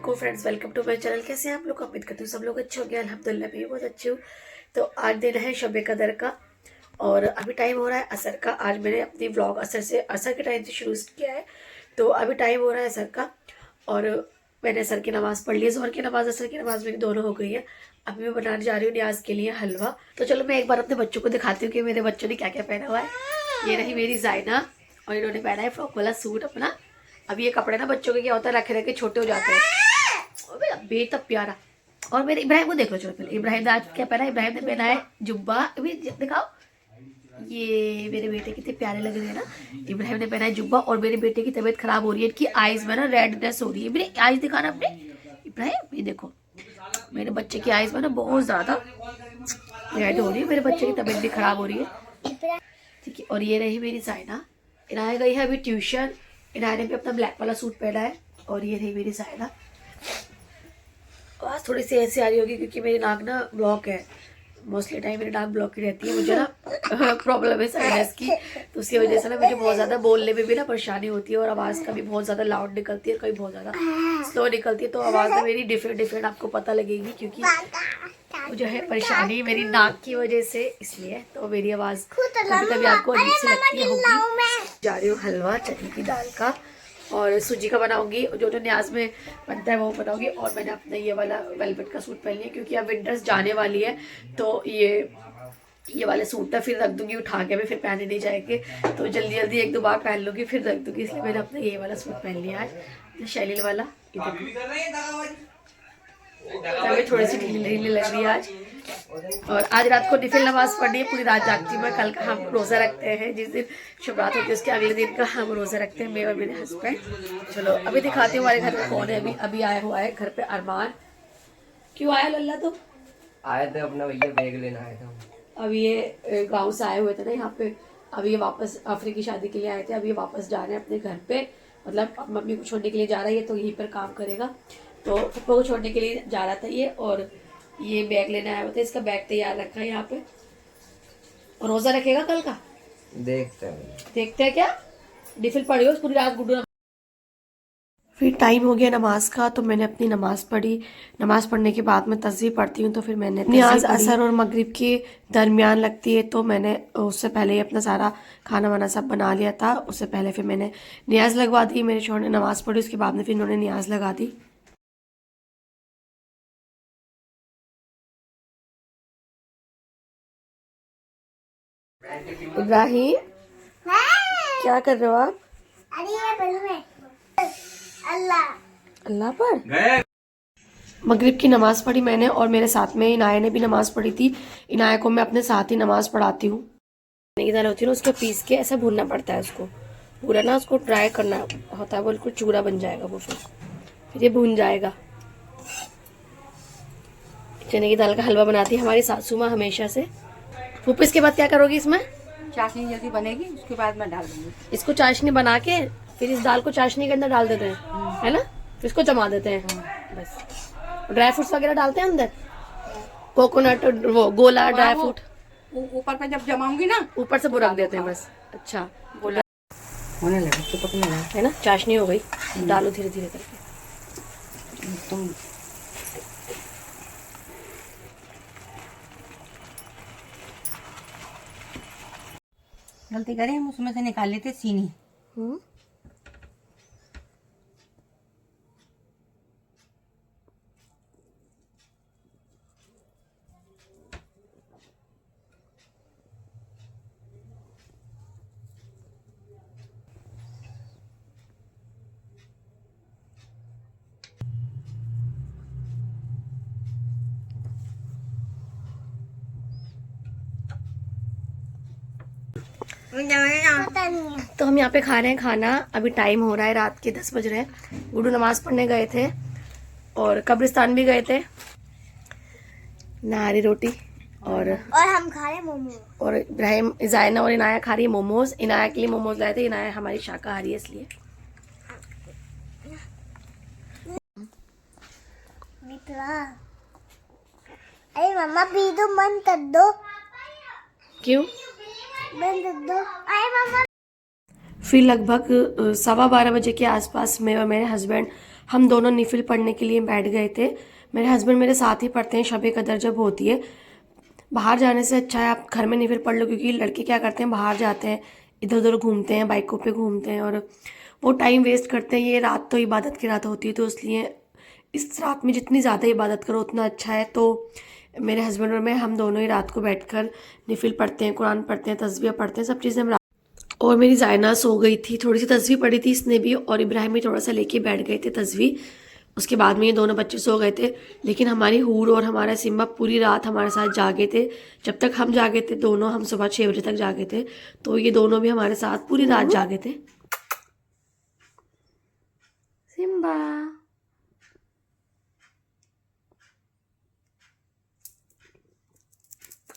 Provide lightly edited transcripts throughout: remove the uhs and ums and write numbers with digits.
वालेकुम friends, welcome to my channel. कैसे हैं आप लोग? उम्मीद करती हूँ सब लोग अच्छे होंगे। अल्हम्दुलिल्लाह मैं भी बहुत अच्छी हूँ। तो आज दिन है शब कदर का और अभी टाइम हो रहा है असर का। आज मैंने अपनी व्लॉग असर के टाइम से शुरू किया है। तो अभी टाइम हो रहा है असर का और मैंने असर की नमाज़ पढ़ ली है। ज़ोहर की नमाज़ असर की नमाज़ मेरी दोनों हो गई है। अभी मैं बनाने जा रही हूँ न्याज के लिए हलवा। तो चलो मैं एक बार अपने बच्चों को दिखाती हूँ कि मेरे बच्चों ने क्या क्या पहना हुआ है। ये रही मेरी जायना और इन्होंने पहना है फ्रॉक वाला सूट अपना। अभी ये कपड़े ना बच्चों के क्या होता है, रखे रखे छोटे हो जाते हैं। बेटा प्यारा। और मेरे इब्राहिम को देख लो। चलो पहले इब्राहिम ने आज क्या पहना है। इब्राहिम ने पहना है जुब्बा। अभी दिखाओ, ये मेरे बेटे कितने प्यारे लग रहे हैं ना। इब्राहिम ने पहना है जुब्बा और मेरे बेटे की तबीयत खराब हो रही है। इनकी आईज में ना रेडनेस हो रही है। मेरे आईज दिखाना अपने इब्राहिम, ये देखो मेरे बच्चे की आईज में ना बहुत ज्यादा रेड हो रही है। मेरे बच्चे की तबीयत भी खराब हो रही है। ठीक है। और ये रही मेरी जायना। इनाया गई है अभी ट्यूशन। इनाया ने भी अपना ब्लैक वाला सूट पहना है। और ये रही मेरी जायना। आवाज़ थोड़ी सी ऐसी आ रही होगी क्योंकि मेरी नाक ना ब्लॉक है। मोस्टली टाइम मेरी नाक ब्लॉक ही रहती है। मुझे ना प्रॉब्लम है साइनस की, तो उसकी वजह से ना मुझे बहुत ज़्यादा बोलने में भी ना परेशानी होती है और आवाज़ कभी बहुत ज़्यादा लाउड निकलती है, कभी बहुत ज़्यादा स्लो निकलती है। तो आवाज़ में मेरी डिफरेंट आपको पता लगेगी क्योंकि जो है परेशानी मेरी नाक की वजह से, इसलिए तो मेरी आवाज़ कभी कभी आपको अजीब सी लगती होगी। जा रही हूँ हलवा चने की दाल का और सूजी का बनाऊंगी। जो जो न्याज में बनता है वो बनाऊंगी। और मैंने अपना ये वाला वेलवेट का सूट पहन लिया क्योंकि अब विंटर्स जाने वाली है। तो ये वाले सूट ना फिर रख दूंगी उठा के, मैं फिर पहने नहीं जाएंगे। तो जल्दी जल्दी एक दो बार पहन लूंगी फिर रख दूंगी, इसलिए मैंने अपना ये वाला सूट पहन लिया आज शैलील वाला। तबीयत थोड़ी सी ढीली ढीली लग रही है आज। और आज रात को निफिल नमाज पढ़नी है, पूरी रात जागती मैं। कल का हम रोज़ा रखते हैं, जिस दिन शुभरात होती है उसके अगले दिन का हम रोज़ा रखते हैं, मैं और मेरे हस्बैंड। चलो अभी दिखाती हूँ हमारे घर में कौन है। अभी अभी आया हुआ है घर पे अरमान। क्यों आया लल्ला? तो आए थे अपना भैया बैग लेना आए थे। अभी ये गाँव से आए हुए थे ना यहाँ पे। अभी ये वापस आफरी की शादी के लिए आए थे। अभी ये वापस जा रहे हैं अपने घर पे, मतलब मम्मी को छोड़ने के लिए जा रहा है। तो यहीं पर काम करेगा, तो पप्पा को छोड़ने के लिए जा रहा था ये। और ये बैग लेने आया हुआ था, इसका बैग तैयार रखा है यहाँ पे। और रोजा रखेगा कल का, देखते हैं क्या डिफिल पड़ी हो पूरी रात गुड्डू। फिर टाइम हो गया नमाज का, तो मैंने अपनी नमाज पढ़ी। नमाज पढ़ने के बाद मैं तस्बीह पढ़ती हूँ, तो फिर मैंने न्याज असर और मगरिब के दरमियान लगती है। तो मैंने उससे पहले ही अपना सारा खाना वाना सब बना लिया था। उससे पहले फिर मैंने न्याज लगवा दी। मेरे शौहर ने नमाज पढ़ी, उसके बाद में फिर इन्होंने न्याज लगा दी। इब्राहिम क्या कर रहे हो आप? अल्लाह पर मगरिब की नमाज पढ़ी मैंने और मेरे साथ में इनाया ने भी नमाज पढ़ी थी। इनाया को मैं अपने साथ ही नमाज पढ़ाती हूँ। चने की दाल होती है ना, उसको पीस के ऐसा भूनना पड़ता है। उसको पूरा ना उसको ड्राई करना होता है, बिल्कुल चूरा बन जाएगा वो। फिर ये भून जाएगा। चने की दाल का हलवा बनाती है हमारी सासू माँ हमेशा से। फूफी इसके बाद क्या करोगी? इसमें चाशनी जल्दी बनेगी, उसके बाद मैं डाल दूंगी। इसको चाशनी बना के फिर इस दाल को चाशनी के अंदर डाल देते हैं, है ना? फिर इसको जमा देते हैं। बस ड्राई फ्रूट्स वगैरह डालते हैं अंदर, कोकोनट, वो गोला ड्राई फ्रूट ऊपर पे जब जमाऊंगी ना, ऊपर से वो रख देते हैं बस। अच्छा गोला होने लगा, चिपकने लगा, है ना? चाशनी हो गई। डालो धीरे धीरे करके। तुम गलती करें, हम उसमें से निकाल लेते चीनी। तो हम यहाँ पे खा रहे हैं खाना। अभी टाइम हो रहा है, रात के 10 बज रहे हैं। गुड्डू नमाज पढ़ने गए थे और कब्रिस्तान भी गए थे। नारी रोटी और हम खा रहे हैं मोमो। और इब्राहिम, जायना और इनाया खा रही है मोमोज। इनाया के लिए मोमोज लाए थे। इनाया हमारी शाकाहारी है इसलिए। अरे मम्मा पी दो, मन कर दो। क्यों? बंद कर दो। अरे मम्मा फिर लगभग 12:15 बजे के आसपास मैं और मेरे हस्बैंड हम दोनों निफिल पढ़ने के लिए बैठ गए थे। मेरे हस्बैंड मेरे साथ ही पढ़ते हैं शब कदर जब होती है। बाहर जाने से अच्छा है आप घर में निफिल पढ़ लो, क्योंकि लड़के क्या करते हैं बाहर जाते हैं, इधर उधर घूमते हैं, बाइकों पे घूमते हैं और वो टाइम वेस्ट करते हैं। ये रात तो इबादत की रात होती है, तो इसलिए इस रात में जितनी ज़्यादा इबादत करो उतना अच्छा है। तो मेरे हस्बैंड और मैं हम दोनों ही रात को बैठकर निफिल पढ़ते हैं, कुरान पढ़ते हैं, तस्बीह पढ़ते हैं, सब चीज़ें हम। और मेरी जायना सो गई थी, थोड़ी सी तस्बीह पढ़ी थी इसने भी, और इब्राहिम भी थोड़ा सा लेके बैठ गए थे तस्बीह। उसके बाद में ये दोनों बच्चे सो गए थे, लेकिन हमारी हूर और हमारा सिम्बा पूरी रात हमारे साथ जागे थे। जब तक हम जागे थे दोनों, हम सुबह 6 बजे तक जागे थे, तो ये दोनों भी हमारे साथ पूरी रात जागे थे। सिम्बा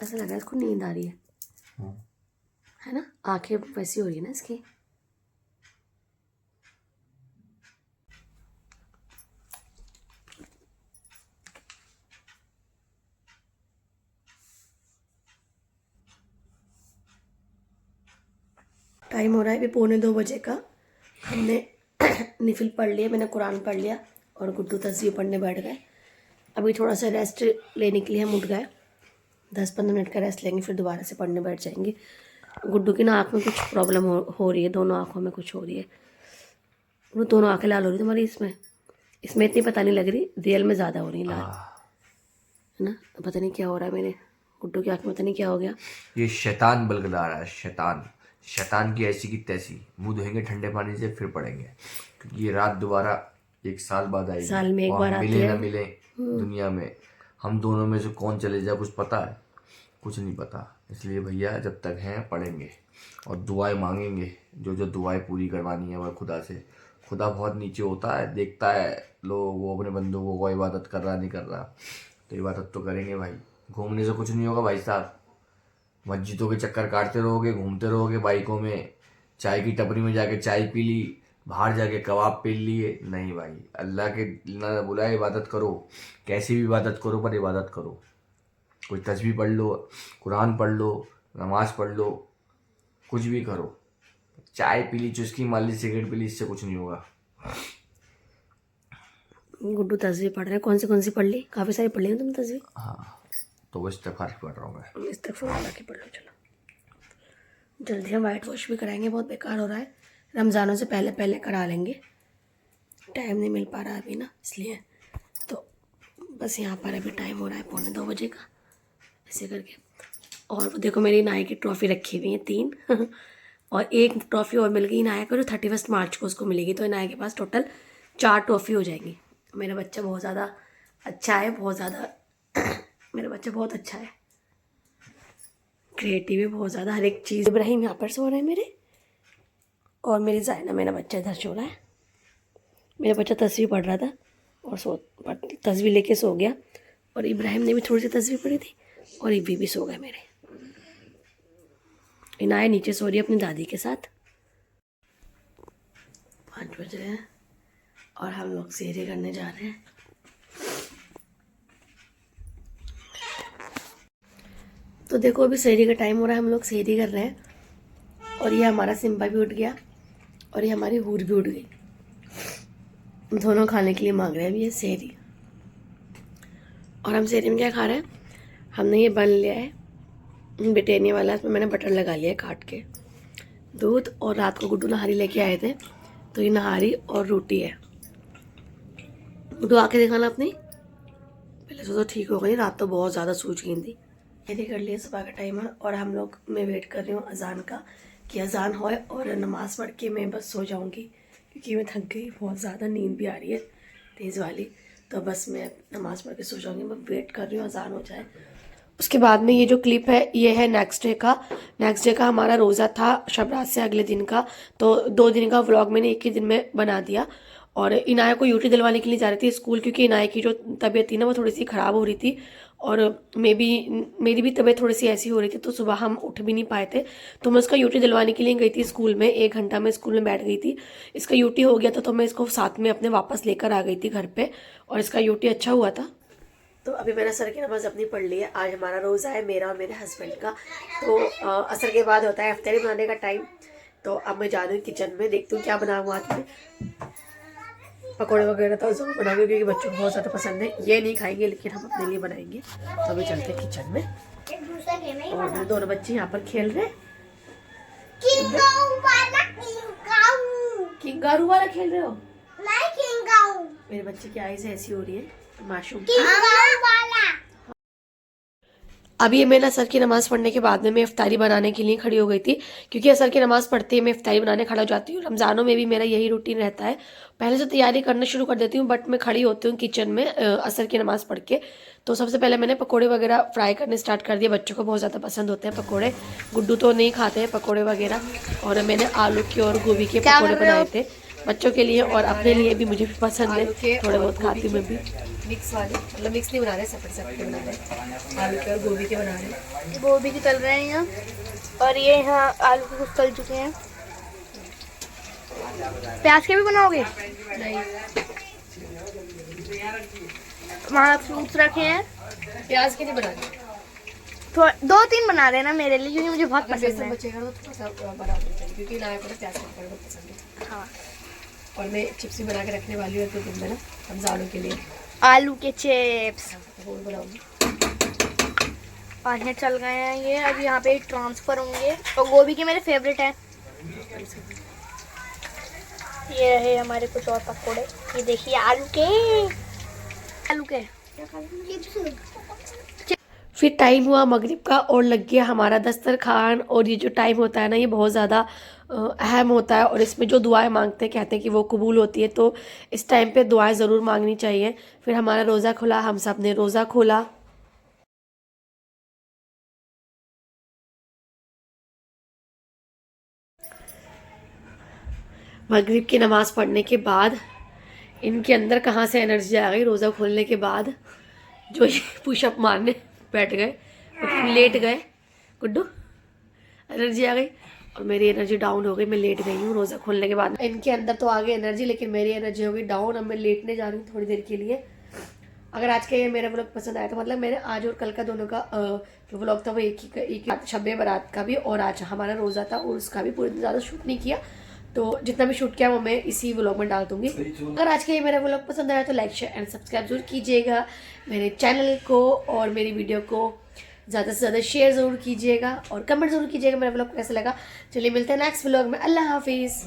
ऐसा लग रहा है इसको नींद आ रही है ना, आंखें वैसी हो रही है ना इसकी। टाइम हो रहा है अभी 1:45 बजे का। हमने निफिल पढ़ लिया, मैंने कुरान पढ़ लिया और गुड्डू तस्बीह पढ़ने बैठ गए। अभी थोड़ा सा रेस्ट लेने के लिए हम उठ गए, 10-15 मिनट का रेस्ट लेंगे, फिर दोबारा से पढ़ने बैठ जाएंगे। गुड्डू की ना आँख में कुछ प्रॉब्लम हो रही है, दोनों आँखों में कुछ हो रही है। वो दोनों आँखें लाल हो रही तुम्हारी, इसमें इतनी पता नहीं लग रही, रियल में ज़्यादा हो रही लाल, है ना। पता नहीं क्या हो रहा है मेरे गुड्डू की आँख में, पता नहीं क्या हो गया। ये शैतान बलगला रहा है, शैतान की ऐसी की तैसी। मुंह धोएंगे ठंडे पानी से फिर पड़ेंगे, क्योंकि ये रात दोबारा 1 साल बाद आएगी। साल में एक और बार हम आती मिले है। ना मिले दुनिया में, हम दोनों में से कौन चले जाए कुछ पता है? कुछ नहीं पता। इसलिए भैया जब तक हैं पढ़ेंगे और दुआएं मांगेंगे, जो जो दुआएं पूरी करवानी है वह खुदा से। खुदा बहुत नीचे होता है, देखता है लोग वो अपने बंदों को इबादत कर रहा नहीं कर रहा, तो इबादत तो करेंगे भाई। घूमने से कुछ नहीं होगा भाई साहब, मस्जिदों के चक्कर काटते रहोगे, घूमते रहोगे बाइकों में, चाय की टपरी में जाके चाय पी ली, बाहर जाके कबाब पी लिए, नहीं भाई। अल्लाह के ना बोला है इबादत करो, कैसी भी इबादत करो पर इबादत करो। कोई तस्बीह पढ़ लो, कुरान पढ़ लो, नमाज पढ़ लो, कुछ भी करो। चाय पी ली, चुस्की मार ली, सिगरेट पी ली, इससे कुछ नहीं होगा। गुड्डू तस्बीह पढ़ रहे हैं, कौन सी पढ़ ली? काफ़ी सारी पढ़ ली हैं तुम तस्बीह? हाँ, तो वो इस्तिग़फ़ार पढ़ रहा हूँ मैं। इस्तिग़फ़ार के पढ़ लो। चलो जल्दी हम वाइट वॉश भी कराएंगे, बहुत बेकार हो रहा है। रमज़ानों से पहले पहले करा लेंगे, टाइम नहीं मिल पा रहा अभी ना, इसलिए। तो बस यहाँ पर अभी टाइम हो रहा है 1:45 बजे का, ऐसे करके। और वो देखो मेरी नाई की ट्रॉफ़ी रखी हुई है 3 और एक ट्रॉफ़ी और मिल गई नाया को, जो 31 मार्च को उसको मिलेगी। तो नाया के पास टोटल 4 ट्रॉफ़ी हो जाएंगी। मेरा बच्चा बहुत ज़्यादा अच्छा है, बहुत ज़्यादा मेरा बच्चा बहुत अच्छा है, क्रिएटिव है बहुत ज़्यादा, हर एक चीज़। इब्राहिम यहाँ पर सो रहे हैं मेरे, और मेरी जायना मेरा बच्चा इधर सो रहा है। मेरा बच्चा तस्वीर पढ़ रहा था और तस्वीर लेके सो गया, और इब्राहिम ने भी थोड़ी सी तस्वीर पढ़ी थी, और इब्बी भी सो गए मेरे। इनाया नीचे सो रही है अपनी दादी के साथ। 5 बज रहे हैं और हम लोग सेहरी करने जा रहे हैं। तो देखो अभी सेहरी का टाइम हो रहा है, हम लोग सेहरी कर रहे हैं, और ये हमारा सिम्बा भी उठ गया और ये हमारी हूर भी उठ गई। दोनों खाने के लिए मांग रहे हैं अभी ये सेहरी। और हम सेहरी में क्या खा रहे हैं? हमने ये बन लिया है ब्रिटानिया वाला, इसमें मैंने बटर लगा लिया है काट के, दूध, और रात को गुड्डू नहारी लेके आए थे, तो ये नहारी और रोटी है। गुड्डू आके दिखाना अपनी, पहले से तो ठीक हो गई, रात तो बहुत ज़्यादा सूझ गई थी। ये कर लिया सुबह का टाइम है, और हम लोग, मैं वेट कर रही हूँ अजान का, कि अजान होए और नमाज़ पढ़ के मैं बस सो जाऊँगी, क्योंकि मैं थक गई, बहुत ज़्यादा नींद भी आ रही है तेज़ वाली। तो बस मैं नमाज़ पढ़ के सो जाऊँगी। मैं वेट कर रही हूँ अजान हो जाए। उसके बाद में ये जो क्लिप है ये है नेक्स्ट डे का हमारा रोज़ा था शबरात से अगले दिन का। तो 2 दिन का व्लॉग मैंने एक ही दिन में बना दिया। और इनाया को यूटी दिलवाने के लिए जा रही थी स्कूल, क्योंकि इनाया की जो तबीयत थी ना वो थोड़ी सी ख़राब हो रही थी, और मेरी भी तबीयत थोड़ी सी ऐसी हो रही थी, तो सुबह हम उठ भी नहीं पाए थे। तो मैं उसका यूटी दिलवाने के लिए गई थी स्कूल में, 1 घंटा मैं स्कूल में बैठ गई थी। इसका यूटी हो गया था, तो मैं इसको साथ में अपने वापस लेकर आ गई थी घर पे, और इसका यूटी अच्छा हुआ था। तो अभी मैंने असर की नमाज़ अपनी पढ़ ली है। आज हमारा रोज़ा है, मेरा और मेरे हस्बैंड का। तो असर के बाद होता है इफ्तारी बनाने का टाइम। तो अब मैं जा रही हूँ किचन में, देखती हूँ क्या बना हुआ आज में। पकौड़े वगैरह तो ज़रूर बनाएंगे क्योंकि बच्चों को बहुत ज़्यादा पसंद है। ये नहीं खाएंगे लेकिन हम अपने लिए बनाएंगे। तो अभी चलते हैं किचन में एक दूसरा गेम है और मेरे दोनों बच्चे यहाँ पर खेल रहे हैं। किंगाऊ वाला किंगाऊ किंगारू वाला खेल रहे हो? नहीं किंगाऊ मेरे बच्चे की आईज ऐसी हो रही है मासूम। किंगाऊ वाला अभी ये मैं असर की नमाज़ पढ़ने के बाद में मैं इफ्तारी बनाने के लिए खड़ी हो गई थी क्योंकि असर की नमाज़ पढ़ते ही मैं इफ्तारी बनाने खड़ा हो जाती हूँ। रमज़ानों में भी मेरा यही रूटीन रहता है, पहले से तैयारी करना शुरू कर देती हूँ बट मैं खड़ी होती हूँ किचन में असर की नमाज़ पढ़ के। तो सबसे पहले मैंने पकोड़े वगैरह फ्राई करने स्टार्ट कर दिए। बच्चों को बहुत ज़्यादा पसंद होते हैं पकोड़े, गुड्डू तो नहीं खाते हैं पकोड़े वगैरह। और मैंने आलू के और गोभी के पकोड़े बनाए थे बच्चों के लिए और अपने लिए भी, मुझे भी पसंद है, थोड़े बहुत खाती हूँ मैं भी। मिक्स वाले, मतलब मिक्स नहीं बना रहे, सेपरेट सेपरेट बना रहे। आलू के और गोभी के बना रहे। गोभी के तल रहे हैं यहाँ और ये यहाँ आलू के कुछ तल चुके हैं। प्याज के भी बनाओगे? नहीं, वहाँ फ्रूट्स रखे हैं, प्याज के नहीं बना रहे। दो तीन बना रहे हैं ना मेरे लिए क्योंकि मुझे बहुत अगर पसंद बेसन है। बचेगा तो थोड़ा सा बना होना चाहिए क्योंकि ना को प्याज का पकौड़ा बहुत पसंद है। हाँ, और मैं चिप्स भी बना के रखने वाली हूँ 2 दिन में ना रमज़ानों के लिए। आलू के चिप्स तो और बनाऊंगी। और यहाँ चल गए हैं ये, अब यहाँ पे ट्रांसफर होंगे। और गोभी के मेरे फेवरेट हैं। ये रहे हमारे कुछ और पकोड़े, ये देखिए आलू के फिर टाइम हुआ मगरिब का और लग गया हमारा दस्तरखान। और ये जो टाइम होता है ना ये बहुत ज़्यादा अहम होता है और इसमें जो दुआएं मांगते हैं कहते हैं कि वो कबूल होती है। तो इस टाइम पे दुआएं ज़रूर मांगनी चाहिए। फिर हमारा रोज़ा खुला, हम सब ने रोज़ा खोला। मगरिब की नमाज़ पढ़ने के बाद इनके अंदर कहाँ से एनर्जी आ गई रोज़ा खोलने के बाद, जो ये पुशअप मारने बैठ गए, मतलब लेट गए। गुड्डू एनर्जी आ गई और मेरी एनर्जी डाउन हो गई, मैं लेट गई हूँ रोज़ा खोलने के बाद। इनके अंदर तो आ गई एनर्जी लेकिन मेरी एनर्जी हो गई डाउन। अब मैं लेटने जा रही हूँ थोड़ी देर के लिए। अगर आज का ये मेरा व्लॉग पसंद आया तो मतलब मैंने आज और कल का दोनों का जो व्लॉग था वो एक ही शब बारात का भी और आज हमारा रोज़ा था और उसका भी पूरे दिन ज़्यादा शूट नहीं किया। तो जितना भी शूट किया वो मैं इसी व्लॉग में डाल दूंगी। अगर आज का ये मेरा व्लॉग पसंद आया तो लाइक शेयर एंड सब्सक्राइब जरूर कीजिएगा मेरे चैनल को और मेरी वीडियो को ज़्यादा से ज़्यादा शेयर ज़रूर कीजिएगा और कमेंट ज़रूर कीजिएगा मेरा व्लॉग कैसा लगा। चलिए मिलते हैं नेक्स्ट व्लॉग में। अल्लाह हाफिज़।